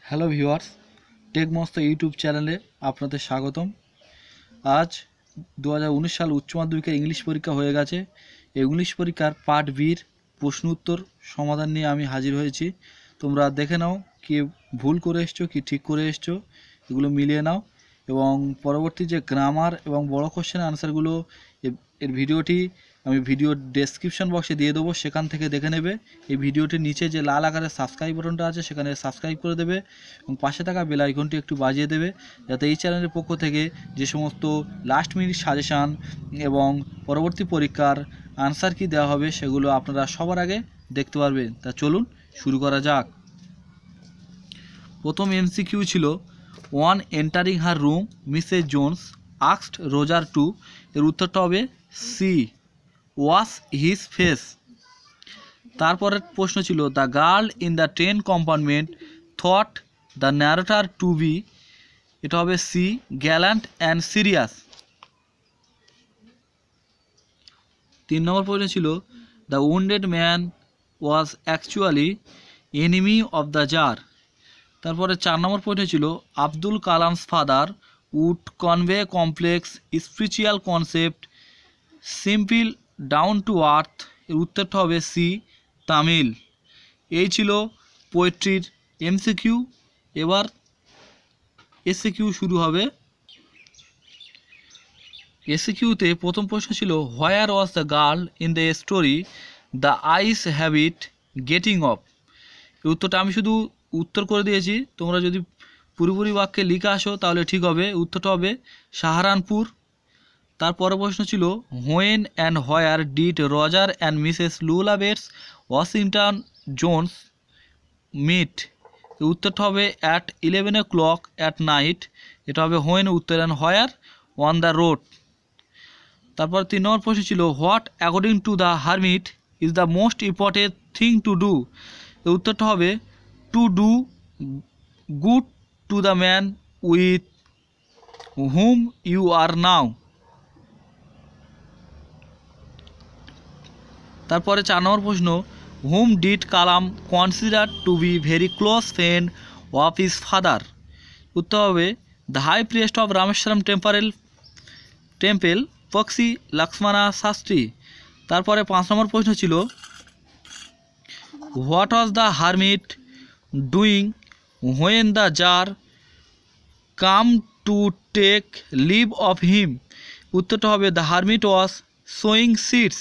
Hello viewers, টেকমস্ত YouTube চ্যানেলে আপনাদের স্বাগতম। আজ 2019 সাল উচ্চ মাধ্যমিকের ইংলিশ পরীক্ষা হয়ে গেছে। এই ইংলিশ পরীক্ষার পার্ট বির প্রশ্ন উত্তর সমাধান নিয়ে আমি হাজির হয়েছি। তোমরা দেখে নাও কি ভুল করে এসছো কি ঠিক করে এসছো, এগুলো মিলিয়ে নাও এবং পরবর্তী যে গ্রামার এবং বড় কোশ্চেন আনসারগুলো এর ভিডিওটি আমি ভিডিও ডেসক্রিপশন বক্সে দিয়ে দেবো, সেখান থেকে দেখে নেবে। এই ভিডিওটির নিচে যে লাল আকারের সাবস্ক্রাইব বাটনটা আছে সেখানে সাবস্ক্রাইব করে দেবে এবং পাশে থাকা বেল আইকনটি একটু বাজিয়ে দেবে, যাতে এই চ্যানেলের পক্ষ থেকে যে সমস্ত লাস্ট মিনিট সাজেশান এবং পরবর্তী পরীক্ষার আনসার কি দেওয়া হবে সেগুলো আপনারা সবার আগে দেখতে পারবেন। তা চলুন শুরু করা যাক। প্রথম এমসিকিউ ছিল, one entering her room Mrs Jones asked Roger to, এর উত্তরটা হবে সি, ওয়াশ হিজ ফেস। তারপরের প্রশ্ন ছিল, the girl in the train compartment thought the narrator to be, এটা হবে সি, গ্যালান্ট অ্যান্ড সিরিয়াস। 3 নম্বর প্রশ্ন ছিল, the wounded man was actually enemy of the czar. তারপরে 4 নম্বর প্রশ্ন ছিল, Abdul Kalam's father would convey complex spiritual concept simple down to earth, এর উত্তরটা হবে সি, তামিল। এই ছিল পোয়েট্রির এমসিকিউ। এবার এসিকিউ শুরু হবে। এসিকিউতে প্রথম প্রশ্ন ছিল, where was the girl in the story the ice habit getting off, এই উত্তরটা আমি শুধু উত্তর করে দিয়েছি, তোমরা যদি পুরোপুরি বাক্যে লিখে আসো তাহলে ঠিক হবে। উত্তরটা হবে সাহারানপুর। তারপরে প্রশ্ন ছিল, when and where did Roger and Mrs Luella Bates Washington Jones meet, উত্তরটা হবে অ্যাট 11 o'clock অ্যাট নাইট, এটা হবে হোয়েন উত্তর, and where on the road. তারপর 3 নম্বর প্রশ্ন ছিল, what according to the hermit is the most important thing to do, এর উত্তরটা হবে to do good to the man with whom you are now. তারপরে 4 নম্বর প্রশ্ন, whom did Kalam consider to be very close friend of his father, উত্তর হবে the high priest of Rameswaram temple Pakshi Lakshmana Sastry. তারপরে 5 নম্বর প্রশ্ন ছিল, what was the hermit doing when the czar come to take leave of him, উত্তরটা হবে the hermit was sowing seeds.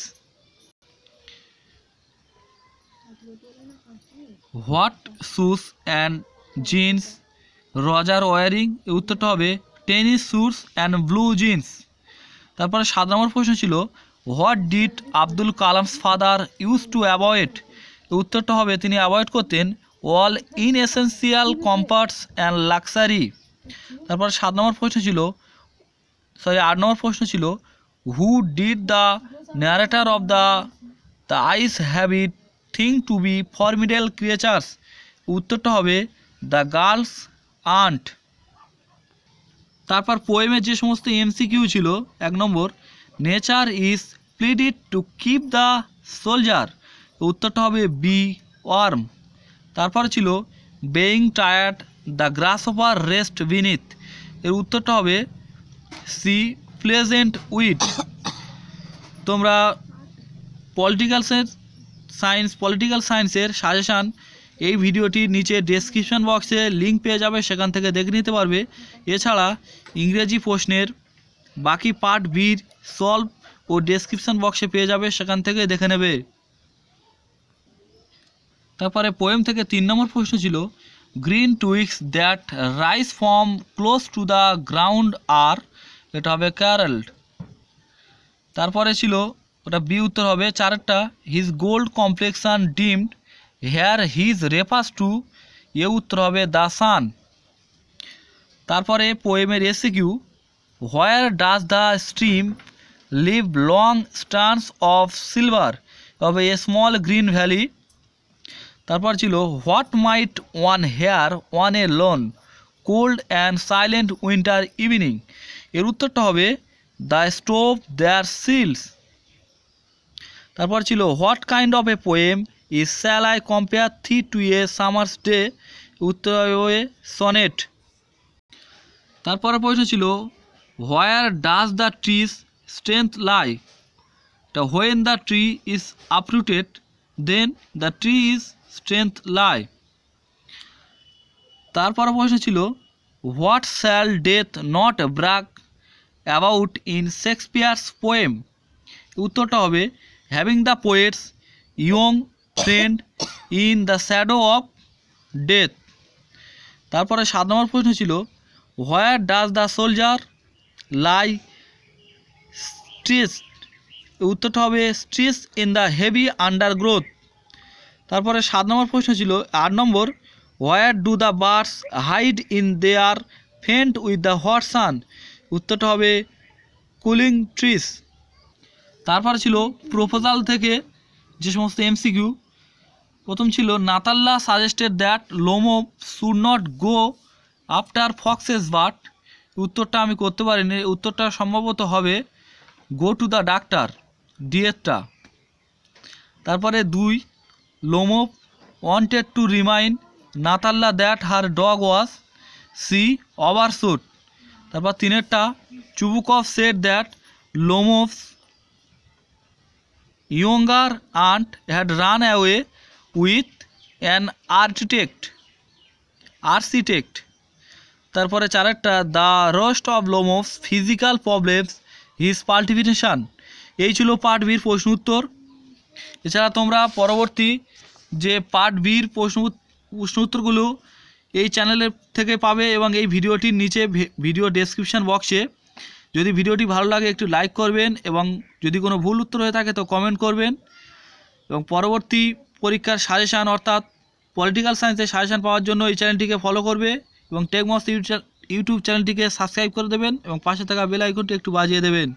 What shoes and jeans Roger wearing, উত্তরটা হবে tennis shoes and blue jeans. তারপরে 7 নম্বর প্রশ্ন ছিল, what did Abdul Kalam's father use to avoid, উত্তরটা হবে তিনি অ্যাভয়েড করতেন all inessential comforts and luxury. তারপর 8 নম্বর প্রশ্ন ছিল, who did the narrator of the ice habit think to be formidable creatures, উত্তরটা হবে দ্য গার্লস আন্ট। তারপর পোয়েমের যে সমস্ত এমসিকিউ ছিল, 1 নম্বর, nature is pleaded to keep the soldier, উত্তরটা হবে বি, ওয়ার্ম। তারপর ছিল, being tired the grasshopper rest beneath, এর উত্তরটা হবে সি, প্লেজেন্ট উইড। তোমরা পলিটিক্যাল সায়েন্সের সাজেশান এই ভিডিওটির নিচে ডেসক্রিপশন বক্সে লিঙ্ক পেয়ে যাবে, সেখান থেকে দেখে নিতে পারবে। এছাড়া ইংরেজি প্রশ্নের বাকি পার্ট বির সলভ ও ডেসক্রিপশন বক্সে পেয়ে যাবে, সেখান থেকে দেখে নেবে। তারপরে পোয়েম থেকে 3 নম্বর প্রশ্ন ছিল, green twigs that rise from close to the ground আর, এটা হবে ক্যারল্ড। তারপরে ছিল ওটা বি, উত্তর হবে 4টা, his gold complexion dimmed here his refers to, এ উত্তর হবে দ্য সান। তারপরে পোয়েমের SAQ, where does the stream live long sterns of silver, হবে এ স্মল গ্রিন ভ্যালি। তারপর ছিল, what might one hear one a lone cold and silent winter evening, এর উত্তরটা হবে দ্য স্টোভ দেয়ার সিলস। তারপর ছিল, what kind of a poem is shall I compare thee to a summer's day, উত্তর হবে sonnet. তারপরে প্রশ্ন ছিল where does the tree's strength lie, তা when the tree is uprooted then the tree is strength lie. তারপরে প্রশ্ন ছিল what shall death not brag about in Shakespeare's poem, উত্তরটা হবে having the poet's young friend in the shadow of death. তারপরে 7 নম্বর প্রশ্ন ছিল where does the soldier lie stressed, উত্তরটা হবে stress in the heavy undergrowth. তারপরে 7 নম্বর প্রশ্ন ছিল 8 নম্বর where do the birds hide in their faint with the hot sun, উত্তরটা হবে কুলিং ট্রিস। তারপরে ছিল প্রপোজাল থেকে যে সমস্ত এমসিকিউ। প্রথম ছিল Natalya suggested that Lomov should not go after foxes but, উত্তরটা আমি করতে পারিনি, উত্তরটা সম্ভবত হবে গো টু দ্য ডাক্তার, ডিএসটা। তারপরে 2 Lomov wanted to remind Natalya that her dog was sea overshoot. তারপর 3টা Chubukov said that Lomov's younger aunt had run away with an architect। তারপরে 4টা the roast of Lomov's physical problems his palpitation. এই ছিল part বির প্রশ্ন উত্তর। এছাড়া তোমরা পরবর্তী যে পার্ট বির প্রশ্ন উত্তরগুলো এই চ্যানেলের থেকে পাবে এবং এই ভিডিওটির নিচে ভিডিও ডেসক্রিপশন বক্সে, যদি ভিডিওটি ভালো লাগে একটু লাইক করবেন এবং যদি কোনো ভুল উত্তর হয়ে থাকে তো কমেন্ট করবেন। এবং পরবর্তী পরীক্ষার সাজেশান অর্থাৎ পলিটিক্যাল সায়েন্সের সাজেশান পাওয়ার জন্য এই চ্যানেলটিকে ফলো করবে এবং টেকমস্ত ইউটিউব চ্যানেলটিকে সাবস্ক্রাইব করে দেবেন এবং পাশে থাকা বেল আইকনটি একটু বাজিয়ে দেবেন।